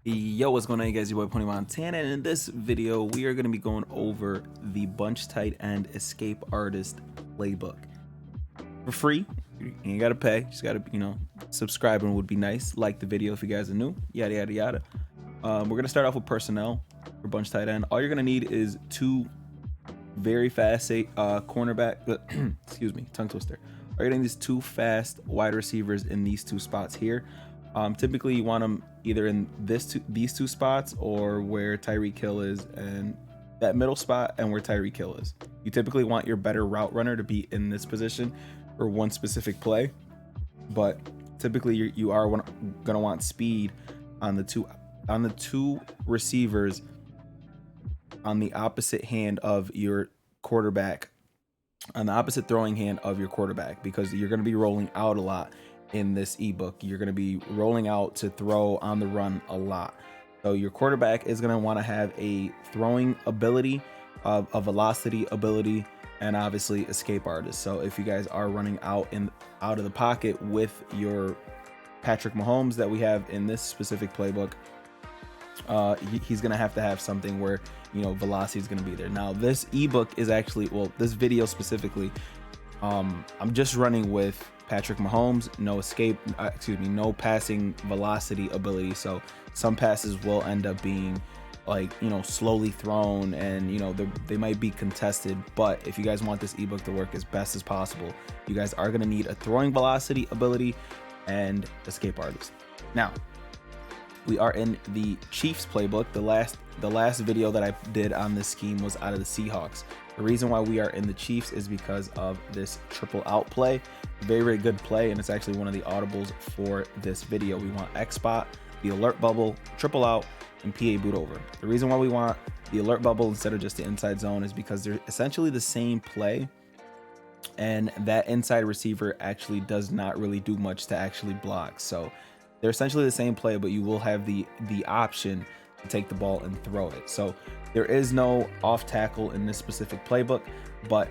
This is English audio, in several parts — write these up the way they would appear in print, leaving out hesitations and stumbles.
Yo, what's going on, you guys? Your boy Pwny Montana, and in this video we are going to be going over the bunch tight end escape artist playbook for free. You ain't gotta pay, just gotta subscribing would be nice, like the video if you guys are new, yada yada yada. We're gonna start off with personnel for bunch tight end. All you're gonna need is two very fast cornerback excuse me, tongue twister. All you're gonna need is two fast wide receivers in these two spots here. Typically you want them either in these two spots, or where Tyreek Hill is, and that middle spot, and where Tyreek Hill is. You typically want your better route runner to be in this position for one specific play, but typically you are gonna want speed on the two receivers on the opposite hand of your quarterback, on the opposite throwing hand of your quarterback, because you're going to be rolling out a lot in this ebook. You're going to be rolling out to throw on the run a lot. So your quarterback is going to want to have a throwing ability, a velocity ability, and obviously escape artist. So if you guys are running out of the pocket with your Patrick Mahomes that we have in this specific playbook, he's gonna have to have something where velocity is gonna be there. Now this ebook is actually, well, this video specifically, I'm just running with Patrick Mahomes, no passing velocity ability. So some passes will end up being like slowly thrown, and they might be contested. But if you guys want this ebook to work as best as possible, you guys are gonna need a throwing velocity ability and escape artist. Now we are in the Chiefs playbook. The last video that I did on this scheme was out of the Seahawks. The reason why we are in the Chiefs is because of this triple out play. Very, very good play, and it's actually one of the audibles for this video. We want X spot, the alert bubble, triple out, and PA boot over. The reason why we want the alert bubble instead of just the inside zone is because they're essentially the same play, and that inside receiver actually does not really do much to actually block. So they're essentially the same play, but you will have the option to take the ball and throw it. So there is no off tackle in this specific playbook, but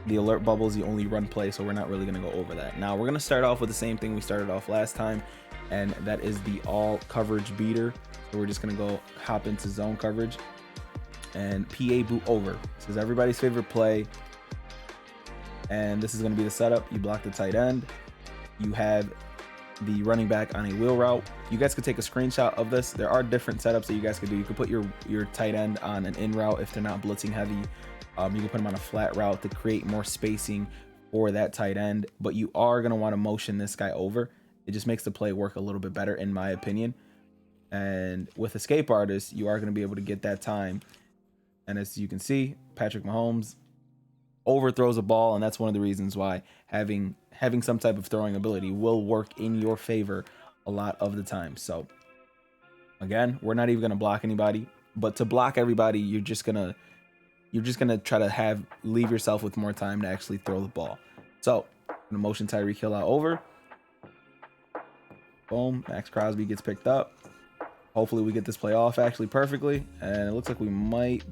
the alert bubble is the only run play, so we're not really going to go over that. Now we're going to start off with the same thing we started off last time, and that is the all coverage beater. So we're just going to go hop into zone coverage and PA boot over. This is everybody's favorite play, and this is going to be the setup. You block the tight end, you have the running back on a wheel route. You guys could take a screenshot of this. There are different setups that you guys could do. You could put your tight end on an in route if they're not blitzing heavy. You can put them on a flat route to create more spacing for that tight end, but you are going to want to motion this guy over. It just makes the play work a little bit better, in my opinion. And with escape artists, you are going to be able to get that time. And as you can see, Patrick Mahomes overthrows a ball, and that's one of the reasons why having some type of throwing ability will work in your favor a lot of the time. So again, we're not even going to block anybody, but to block everybody, you're just gonna try to leave yourself with more time to actually throw the ball. So I'm gonna motion Tyreek Hill out over. Boom, Max Crosby gets picked up. Hopefully we get this play off actually perfectly, and it looks like we might.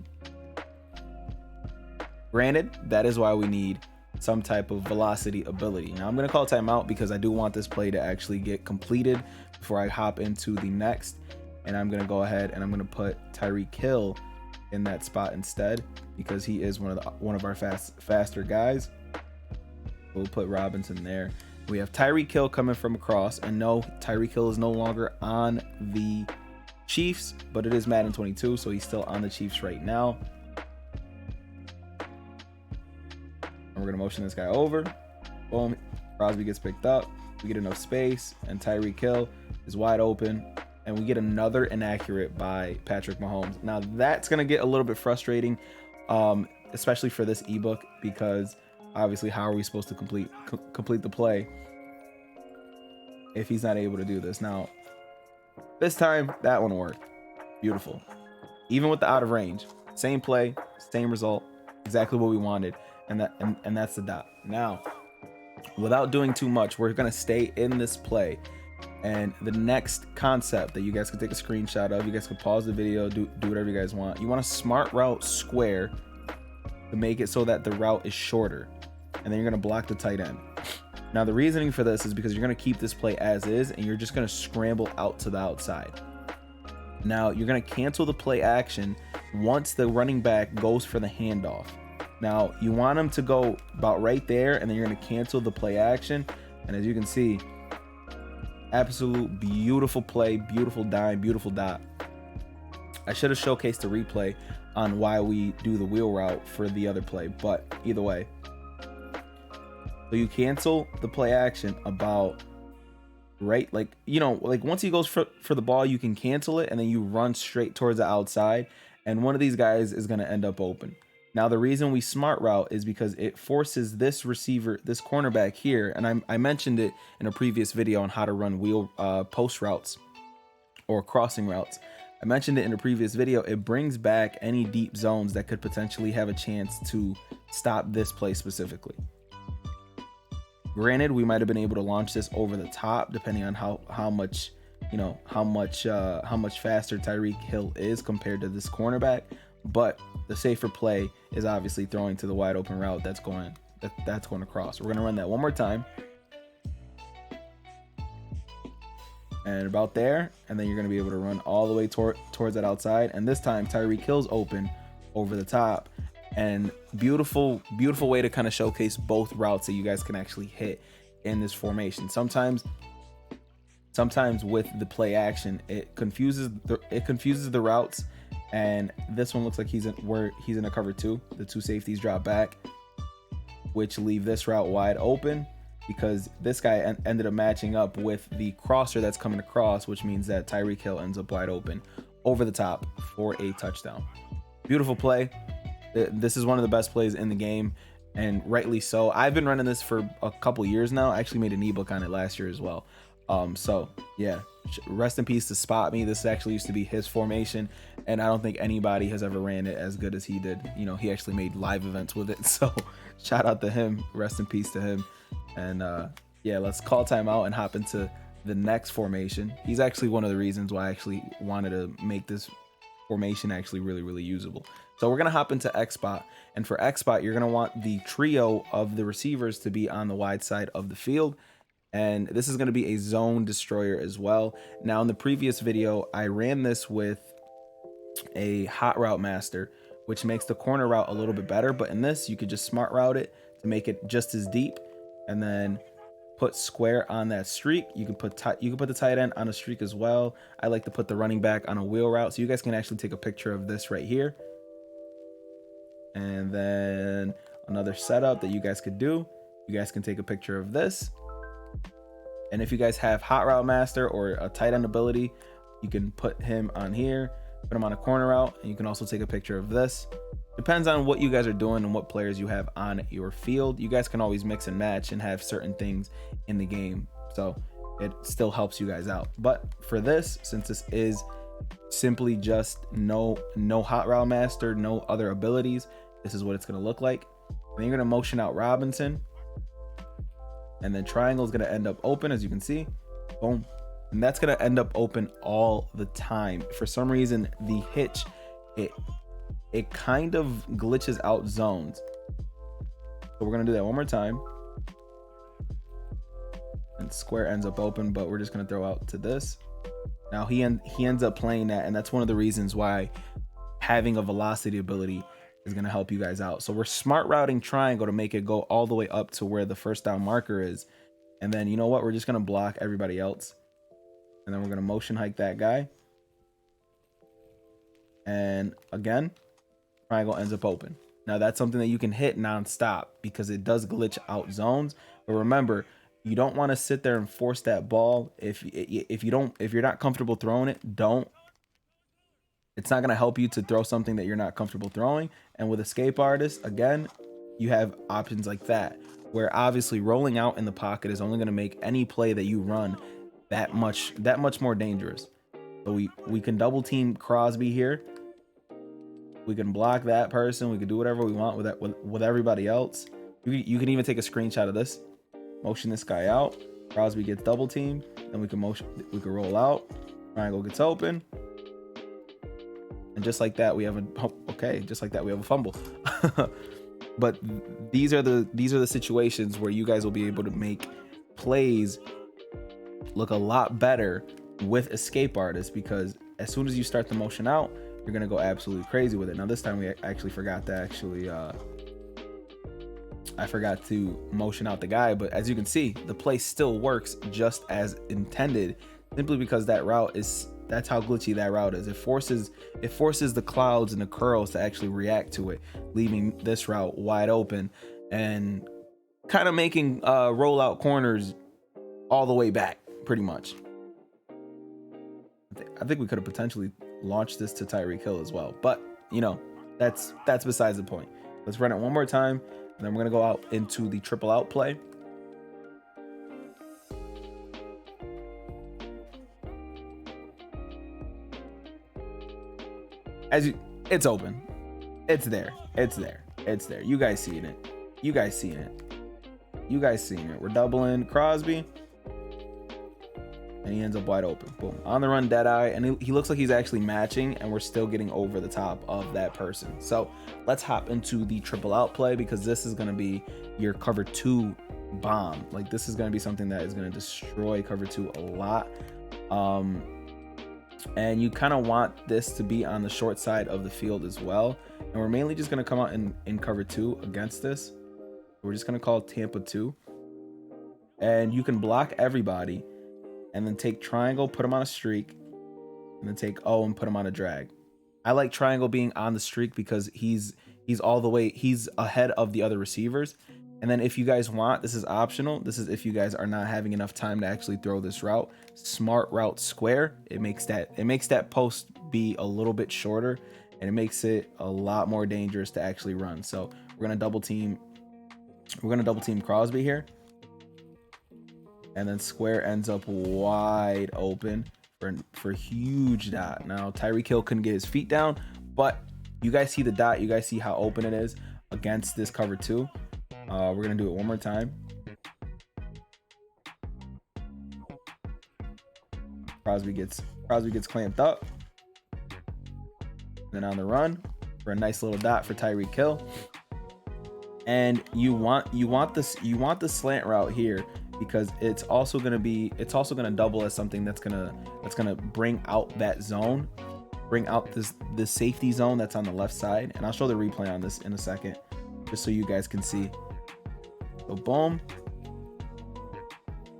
Granted, that is why we need some type of velocity ability. Now I'm going to call timeout because I do want this play to actually get completed before I hop into the next. And I'm going to go ahead and I'm going to put Tyreek Hill in that spot instead, because he is one of our faster guys. We'll put Robinson there. We have Tyreek Hill coming from across, and no, Tyreek Hill is no longer on the Chiefs, but it is Madden 22, so he's still on the Chiefs right now. We're going to motion this guy over. Boom. Crosby gets picked up. We get enough space, and Tyreek Hill is wide open. And we get another inaccurate by Patrick Mahomes. Now, that's going to get a little bit frustrating, especially for this ebook, because obviously, how are we supposed to complete the play if he's not able to do this? Now, this time, that one worked. Beautiful. Even with the out of range. Same play, same result, exactly what we wanted. And that's the dot. Now, without doing too much, we're gonna stay in this play. And the next concept that you guys can take a screenshot of, you guys can pause the video, do whatever you guys want. You want a smart route square to make it so that the route is shorter, and then you're gonna block the tight end. Now the reasoning for this is because you're gonna keep this play as is, and you're just gonna scramble out to the outside. Now you're going to cancel the play action once the running back goes for the handoff. Now you want him to go about right there, and then you're going to cancel the play action. And as you can see, absolute beautiful play, beautiful dime, beautiful dot. I should have showcased the replay on why we do the wheel route for the other play, but either way. So you cancel the play action about right, like, you know, like once he goes for the ball, you can cancel it, and then you run straight towards the outside, and one of these guys is going to end up open. Now the reason we smart route is because it forces this receiver, this cornerback here, and I mentioned it in a previous video on how to run wheel post routes or crossing routes. I mentioned it in a previous video. It brings back any deep zones that could potentially have a chance to stop this play specifically. Granted, we might have been able to launch this over the top depending on how much faster Tyreek Hill is compared to this cornerback, but the safer play is obviously throwing to the wide open route that's going across. We're going to run that one more time. And about there, and then you're going to be able to run all the way towards that outside, and this time Tyreek Hill's open over the top. And beautiful way to kind of showcase both routes that you guys can actually hit in this formation. Sometimes with the play action, it confuses the routes, and this one looks like he's in a cover 2. The 2 safeties drop back, which leave this route wide open because this guy ended up matching up with the crosser that's coming across, which means that Tyreek Hill ends up wide open over the top for a touchdown. Beautiful play. This is one of the best plays in the game, and rightly so. I've been running this for a couple years now. I actually made an ebook on it last year as well. So yeah, rest in peace to Spot Me. This actually used to be his formation, and I don't think anybody has ever ran it as good as he did. You know, he actually made live events with it. So shout out to him. Rest in peace to him. And yeah, let's call timeout and hop into the next formation. He's actually one of the reasons why I actually wanted to make this formation actually really usable. So we're going to hop into X spot, and for X spot, you're going to want the trio of the receivers to be on the wide side of the field, and this is going to be a zone destroyer as well. Now in the previous video, I ran this with a hot route master, which makes the corner route a little bit better, but in this you could just smart route it to make it just as deep, and then put square on that streak. You can put the tight end on a streak as well. I like to put the running back on a wheel route, so you guys can actually take a picture of this right here. And then another setup that you guys could do, you guys can take a picture of this. And if you guys have hot route master or a tight end ability, you can put him on here, put him on a corner route, and you can also take a picture of this. Depends on what you guys are doing and what players you have on your field. You guys can always mix and match and have certain things in the game, so it still helps you guys out. But for this, since this is simply just no hot route master, no other abilities, this is what it's going to look like. And then you're going to motion out Robinson, and then triangle is going to end up open, as you can see. Boom. And that's going to end up open all the time. For some reason, the hitch, it kind of glitches out zones. So we're going to do that one more time. And square ends up open, but we're just going to throw out to this. Now he ends up playing that, and that's one of the reasons why having a velocity ability is going to help you guys out. So we're smart routing triangle to make it go all the way up to where the first down marker is. And then, you know what? We're just going to block everybody else. And then we're going to motion hike that guy. And again, triangle ends up open. Now that's something that you can hit nonstop because it does glitch out zones. But remember, you don't want to sit there and force that ball. If you're not comfortable throwing it, don't. It's not going to help you to throw something that you're not comfortable throwing. And with Escape Artist, again, you have options like that, where obviously rolling out in the pocket is only going to make any play that you run that much more dangerous. So we can double team Crosby here. We can block that person. We can do whatever we want with everybody else. You can even take a screenshot of this. Motion this guy out. Crosby gets double teamed. Then we can roll out. Triangle gets open. And just like that, we have a fumble. But these are the situations where you guys will be able to make plays look a lot better with escape artist, because as soon as you start the motion out, you're gonna go absolutely crazy with it. Now this time we actually forgot to I forgot to motion out the guy, but as you can see, the play still works just as intended, simply because that's how glitchy that route is. It forces the clouds and the curls to actually react to it, leaving this route wide open and kind of making rollout corners all the way back, pretty much. I think we could have potentially launched this to Tyreek Hill as well, but you know, that's besides the point. Let's run it one more time, and then we're gonna go out into the triple out play. It's open. It's there. You guys seeing it. We're doubling Crosby, and he ends up wide open. Boom. On the run, dead eye, and he looks like he's actually matching, and we're still getting over the top of that person. So let's hop into the triple out play, because this is going to be your cover 2 bomb. Like, this is going to be something that is going to destroy cover 2 a lot. And you kind of want this to be on the short side of the field as well. And we're mainly just going to come out in cover 2 against this. We're just going to call it Tampa 2. And you can block everybody, and then take triangle, put him on a streak, and then take O and put him on a drag. I like triangle being on the streak because he's ahead of the other receivers. And then if you guys want, this is optional. This is if you guys are not having enough time to actually throw this route. Smart route square. It makes that post be a little bit shorter, and it makes it a lot more dangerous to actually run. So we're gonna double team Crosby here. And then square ends up wide open for huge dot. Now Tyreek Hill couldn't get his feet down, but you guys see the dot. You guys see how open it is against this cover 2. We're gonna do it one more time. Crosby gets clamped up. Then on the run for a nice little dot for Tyreek Hill. And you want the slant route here, because it's also going to double as something that's going to bring out that zone, bring out this safety zone that's on the left side. And I'll show the replay on this in a second, just so you guys can see. So boom,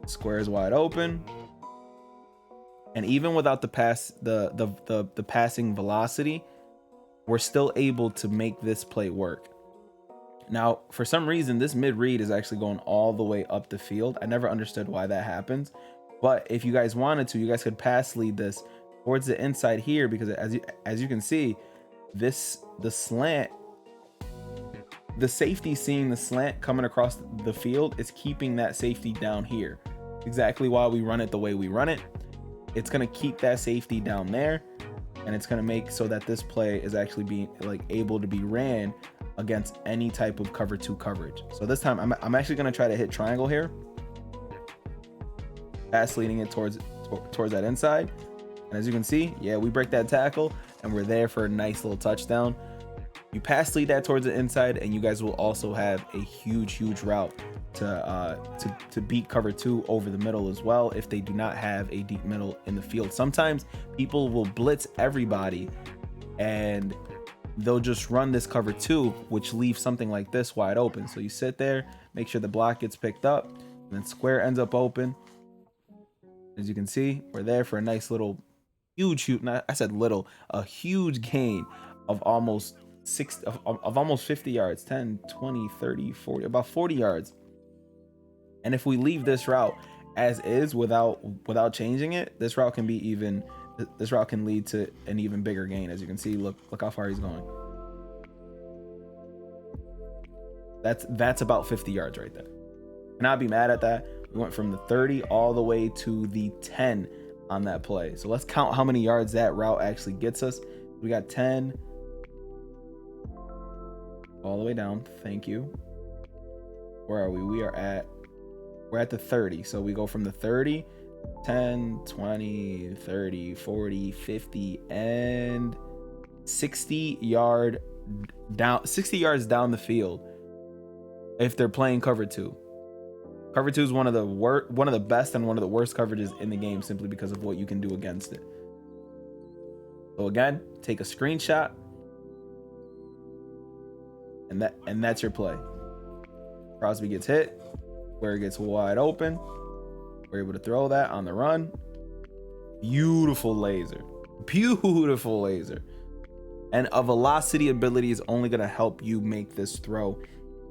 square is wide open, and even without the passing velocity, we're still able to make this play work. Now, for some reason, this mid read is actually going all the way up the field. I never understood why that happens, but if you guys wanted to, you guys could pass lead this towards the inside here, because as you can see, the slant, the safety seeing the slant coming across the field is keeping that safety down here. Exactly why we run it the way we run it. It's going to keep that safety down there, and it's going to make so that this play is actually being able to be ran against any type of cover 2 coverage. So this time I'm actually going to try to hit triangle here, pass leading it towards that inside, and as you can see, yeah, we break that tackle and we're there for a nice little touchdown. You pass lead that towards the inside, and you guys will also have a huge route to beat cover 2 over the middle as well, if they do not have a deep middle in the field. Sometimes people will blitz everybody and they'll just run this cover 2, which leaves something like this wide open. So you sit there, make sure the block gets picked up, and then square ends up open. As you can see, we're there for a nice little huge a huge gain of almost 50 yards, 10, 20, 30, 40, about 40 yards. And if we leave this route as is without changing it, this route can lead to an even bigger gain. As you can see, look how far he's going. That's about 50 yards right there. And I'd be mad at that. We went from the 30 all the way to the 10 on that play. So let's count how many yards that route actually gets us. We got 10 all the way down. Thank you. Where are we? We're at the 30. So we go from the 30, 10, 20, 30, 40, 50, and 60 yards down the field if they're playing cover 2. Cover 2 is one of the best and one of the worst coverages in the game, simply because of what you can do against it. So again, take a screenshot, and that's your play. Crosby gets hit, where it gets wide open. We're able to throw that on the run. Beautiful laser. Beautiful laser. And a velocity ability is only going to help you make this throw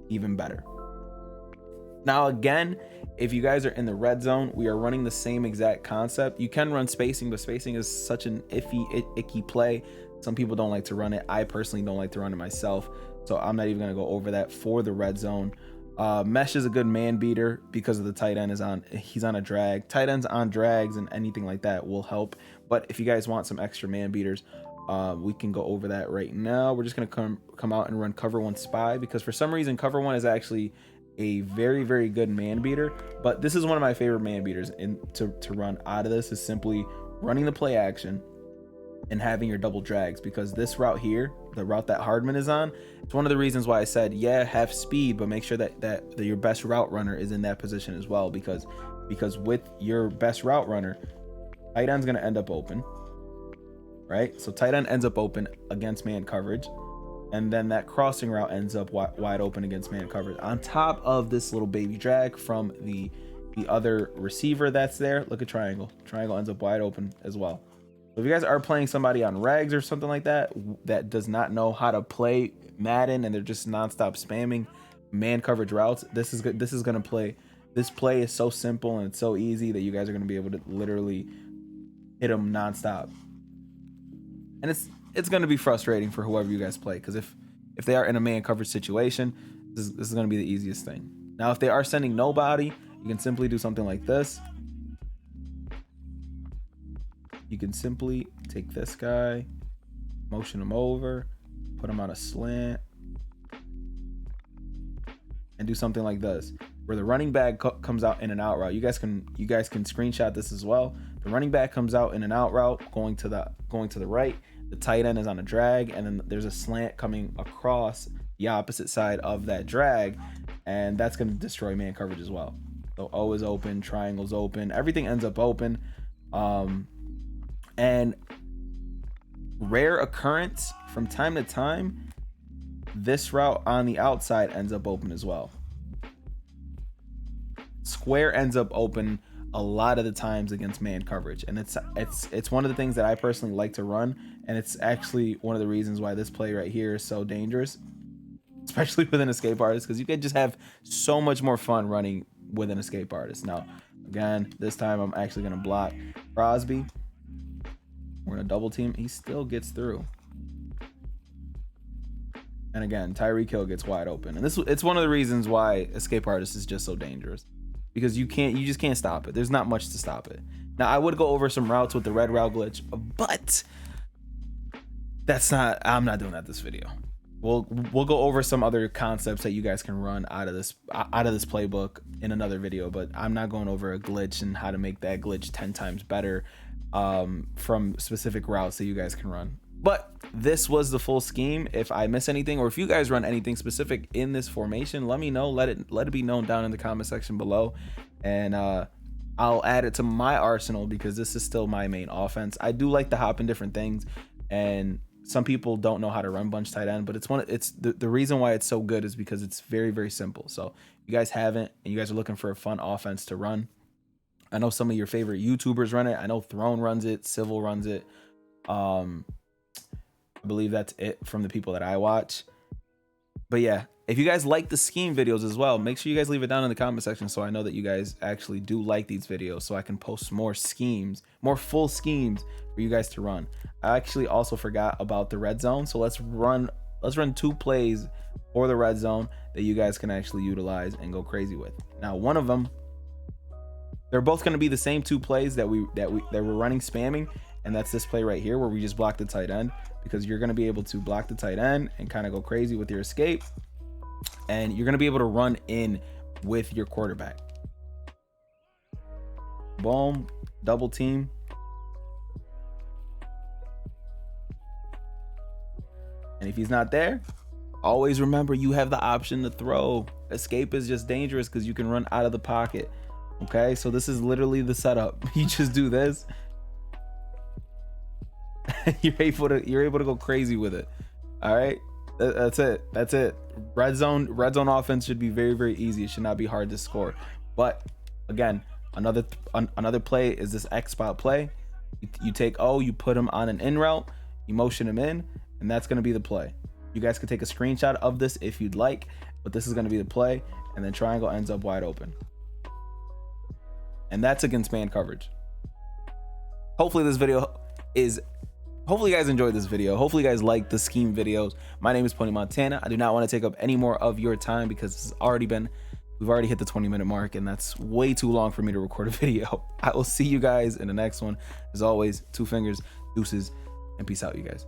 even better. Now, again, if you guys are in the red zone, we are running the same exact concept. You can run spacing, but spacing is such an icky play. Some people don't like to run it. I personally don't like to run it myself, so I'm not even going to go over that for the red zone. Mesh is a good man beater because of the tight end he's on a drag. Tight ends on drags and anything like that will help. But if you guys want some extra man beaters, we can go over that right now. We're just gonna come out and run cover 1 spy, because for some reason cover 1 is actually a very good man beater. But this is one of my favorite man beaters to run out of this, is simply running the play action and having your double drags, because this route here, the route that Hardman is on, it's one of the reasons why I said, yeah, have speed, but make sure that your best route runner is in that position as well, because with your best route runner, tight end's going to end up open, right? So tight end ends up open against man coverage, and then that crossing route ends up wide open against man coverage, on top of this little baby drag from the other receiver that's there. Look at triangle ends up wide open as well. So if you guys are playing somebody on rags or something like that does not know how to play Madden, and they're just nonstop spamming man coverage routes, this play is so simple and it's so easy that you guys are going to be able to literally hit them nonstop. And it's going to be frustrating for whoever you guys play, because if they are in a man coverage situation, this is going to be the easiest thing. Now, if they are sending nobody, you can simply do something like this. You can simply take this guy, motion him over, put him on a slant, and do something like this, where the running back comes out in an out route. You guys can screenshot this as well. The running back comes out in an out route, going to the right. The tight end is on a drag, and then there's a slant coming across the opposite side of that drag, and that's going to destroy man coverage as well. So O is open, triangle's open, everything ends up open. And rare occurrence, from time to time, this route on the outside ends up open as well. Square ends up open a lot of the times against man coverage, and it's one of the things that I personally like to run, and it's actually one of the reasons why this play right here is so dangerous, especially with an escape artist, because you can just have so much more fun running with an escape artist. Now, again, this time I'm actually going to block Crosby. We're gonna double team. He still gets through. And again, Tyreek Hill gets wide open. And it's one of the reasons why escape artist is just so dangerous, because you just can't stop it. There's not much to stop it. Now, I would go over some routes with the red route glitch, but I'm not doing that this video. We'll go over some other concepts that you guys can run out of this playbook in another video, but I'm not going over a glitch and how to make that glitch 10 times better from specific routes that you guys can run. But this was the full scheme. If I miss anything, or if you guys run anything specific in this formation, let me know. Let it be known down in the comment section below, and I'll add it to my arsenal, because this is still my main offense. I do like to hop in different things, and some people don't know how to run bunch tight end, but it's the reason why it's so good is because it's very simple. So if you guys haven't, and you guys are looking for a fun offense to run, I know some of your favorite YouTubers run it. I know Throne runs it, Civil runs it. I believe that's it from the people that I watch. But yeah, if you guys like the scheme videos as well, make sure you guys leave it down in the comment section, so I know that you guys actually do like these videos, so I can post more schemes, more full schemes for you guys to run. I actually also forgot about the red zone, so let's run 2 plays for the red zone that you guys can actually utilize and go crazy with. Now, one of them, they're both going to be the same 2 plays that we're running spamming, and that's this play right here, where we just block the tight end, because you're going to be able to block the tight end and kind of go crazy with your escape, and you're going to be able to run in with your quarterback. Boom, double team. And if he's not there, Always remember you have the option to throw. Escape is just dangerous because you can run out of the pocket. Okay, so this is literally the setup. You just do this. You're able to go crazy with it. All right, that's it. Red zone offense should be very, very easy. It should not be hard to score. But again, another play is this X spot play. You take O, you put him on an in route, you motion him in, and that's going to be the play. You guys could take a screenshot of this if you'd like, but this is going to be the play, and then triangle ends up wide open. And that's against man coverage. Hopefully you guys enjoyed this video. Hopefully you guys like the scheme videos. My name is Pwny Montana. I do not want to take up any more of your time because we've already hit the 20-minute mark, and that's way too long for me to record a video. I will see you guys in the next one. As always, 2 fingers, deuces, and peace out, you guys.